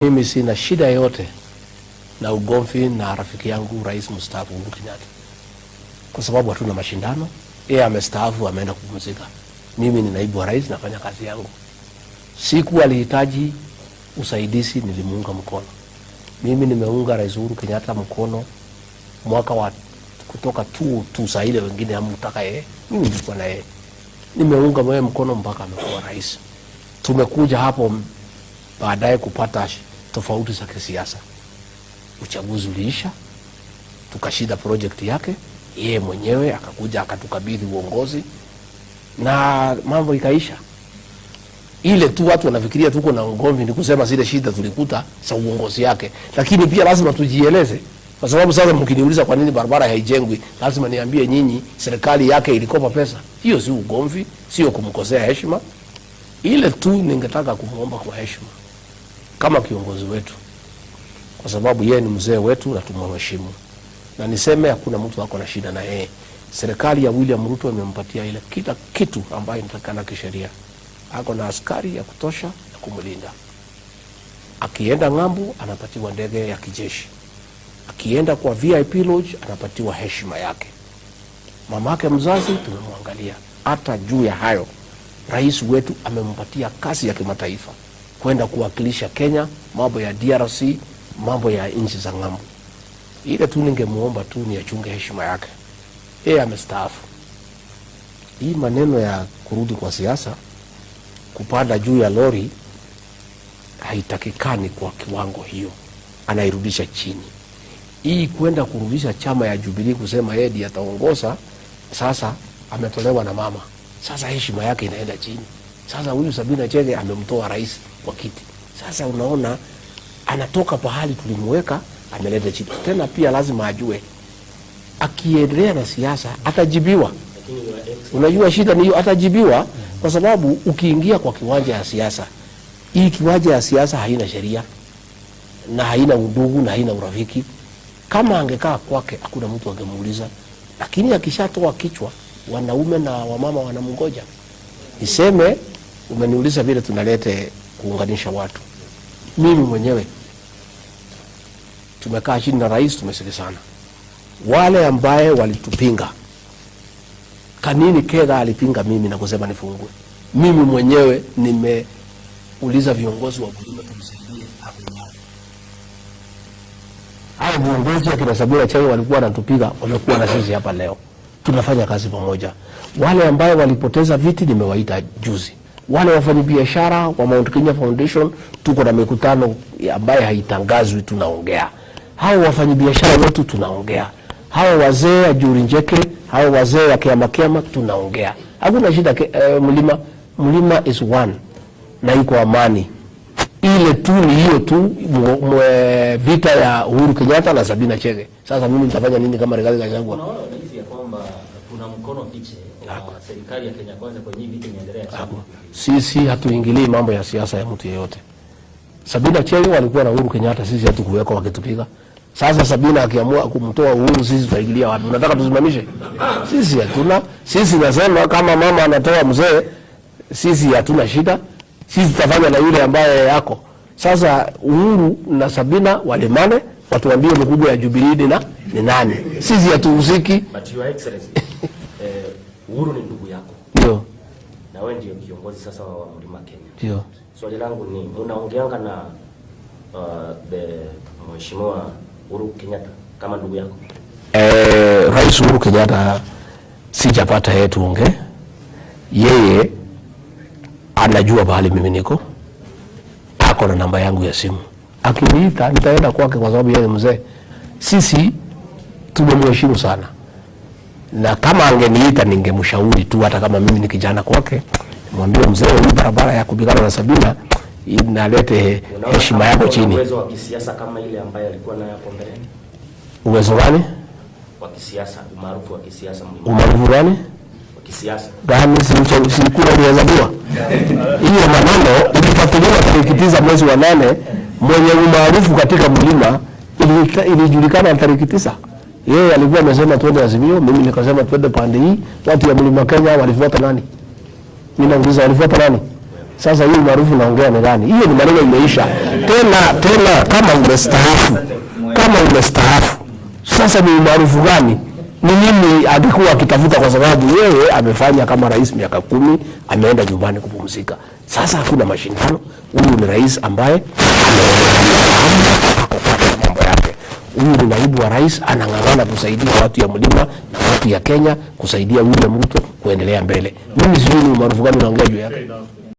Mimi sina shida yote na ugomvi na rafiki yangu Rais mstaafu Uhuru Kenyatta. Kwa sababu hatuna mashindano. Yeye amestaafu, ameenda kupumzika. Mimi ni naibu wa rais, nafanya kazi yangu. Siku alihitaji usaidizi, nilimuunga mkono. Mimi nimeunga Rais Uhuru Kenyatta mkono mwaka wa kutoka tu saa ile wengine hamtaka yeye. Mimi nilikuwa na yeye. Nimeunga mwe mkono mpaka amekuwa rais. Tumekuja hapo baadaye kupata tofauti za kisiasa. Uchaguzi uliisha, tukashinda project yake, yeye mwenyewe akakuja akatukabidhi uongozi na mambo ikaisha. Ile tu watu wanafikiria tuko na ugomvi ni kusema zile shida tulikuta za uongozi yake, lakini pia lazima tujieleze. Kwa sababu sasa mkiniuliza kwa nini barabara haijengwi, lazima niambie nyinyi serikali yake ilikopa pesa. Hiyo si ugomvi, sio kumkosea heshima. Ile tu ningetaka kumuomba kwa heshima kama kiongozi wetu, kwa sababu yeye ni mzee wetu na tumheshimu. Na niseme hakuna mtu wako na shida na yeye. Serikali ya William Ruto imempatia ile kila kitu ambayo inatakana kisheria. Ako na askari ya kutosha ya kumlinda. Akienda ng'ambo anapatiwa ndege ya kijeshi. Akienda kwa VIP lodge anapatiwa heshima yake. Mamake mzazi tumemwangalia. Hata juu ya hayo, rais wetu amempatia kazi ya kimataifa kwenda kuwakilisha Kenya, mambo ya DRC, mambo ya nchi za ng'ambo. Ile tu ningemuomba tu ni achunge heshima yake. Yeye amestaafu. Hii maneno ya kurudi kwa siasa, kupanda juu ya lori, haitakikani kwa kiwango hiyo. Anairudisha chini. Hii kwenda kurudisha chama ya Jubilee kusema yeye ndiye ataongoza, sasa ametolewa na mama. Sasa heshima yake inaenda chini. Sasa huyu Sabina Chege amemtoa rais kwa kiti. Sasa unaona anatoka pahali tulimweka ameleta chini. Tena pia lazima ajue akiendelea na siasa atajibiwa. Unajua shida ni hiyo, atajibiwa kwa sababu ukiingia kwa kiwanja ya siasa, hii kiwanja ya siasa haina sheria na haina undugu na haina urafiki. Kama angekaa kwake hakuna mtu angemuuliza, lakini akishatoa kichwa wanaume na wamama wanamngoja. Niseme umeniuliza vile tunalete kuunganisha watu. Mimi mwenyewe tumekaa chini na rais, tumesikizana. Wale ambaye walitupinga, Kanini Kega alipinga mimi na kusema nifungwe. Mimi mwenyewe nimeuliza viongozi wa Bulima tumsaidie hapo nyuma. Hao viongozi wa kina Sabina Chege walikuwa wanatupiga, wamekuwa na sisi hapa leo. Tunafanya kazi pamoja. Wale ambao walipoteza viti nimewaita juzi. Wale wafanyabiashara wa Mount Kenya Foundation tuko na mikutano ambayo haitangazwi, tunaongea. Hao wafanyabiashara wetu tunaongea. Hao wazee ya Juri Njeke, hao wazee ya Kiama tunaongea. Hakuna shida. Mlima is one na iko amani. Ile tu ni hiyo tu vita ya Uhuru Kenyatta na Sabina Chege. Sasa mimi nitafanya nini kama Rigathi Gachagua? Unaona hivi ya kwamba kuna mkono fiche wa serikali ya Kenya Kwanza kwenye vita inaendelea sana. Sisi hatuingilii mambo ya siasa ya mtu yeyote. Sabina Chege walikuwa na Uhuru Kenyatta, sisi hatukuweka wakitupiga. Sasa Sabina akiamua kumtoa Uhuru, sisi tutaingilia wapi? Unataka tusimamishe? Sisi hatuna. Sisi nasema kama mama anatoa mzee, sisi hatuna shida. Sisi tutafanya na yule ambaye yako. Sasa Uhuru na Sabina walimane, watuambie mkubwa ya Jubilee ni nani. Sisi hatuhusiki. But your excellency, Uhuru ni ndugu yako. Ndio. Na wewe ndio kiongozi sasa wa Mlima Kenya. Ndio. Swali langu ni unaongeanga na Mheshimiwa Uhuru Kenyatta kama ndugu yako? Rais Uhuru Kenyatta sijapata yeye tuongee. Yeye anajua bahali mimi niko. Ako na namba yangu ya simu. Akiniita nitaenda kwake kwa sababu yeye ni mzee. Sisi tumemheshimu sana. Na kama angeniita ningemshauri tu, hata kama mimi ni kijana kwake, mwambie mzee, hii barabara ya kupigana na Sabina inalete heshima yako chini. Uwezo wa kisiasa kama ile ambaye alikuwa nayo hapo mbele. Uwezo gani? Wa kisiasa, umaarufu wa kisiasa. Umaarufu gani? Wa kisiasa. Gani si kuna nihesabiwa? Hiyo maneno ukifuatilia tarikitiza mwezi wa 8 mwenye umaarufu katika mlima ilijulikana tarehe 9. Yeye alikuwa amesema twende Azimio, mimi nikasema twende pande hii. Watu ya Mlima Kenya walifuata nani? Mimi nauliza walifuata nani? Sasa hii maarufu naongea ni gani? Hiyo ni maneno imeisha. Tena kama umestaafu. Sasa ni maarufu gani? Ni nini alikuwa akitafuta, kwa sababu yeye amefanya kama rais miaka 10, ameenda nyumbani kupumzika. Sasa hakuna mashindano. Huyu ni rais ambaye mambo yake. Huyu ni naibu wa rais, anang'ang'ana kusaidia watu ya mlima na watu ya Kenya, kusaidia William Ruto kuendelea mbele. Mimi sijui ni maarufu gani unaongea juu yake.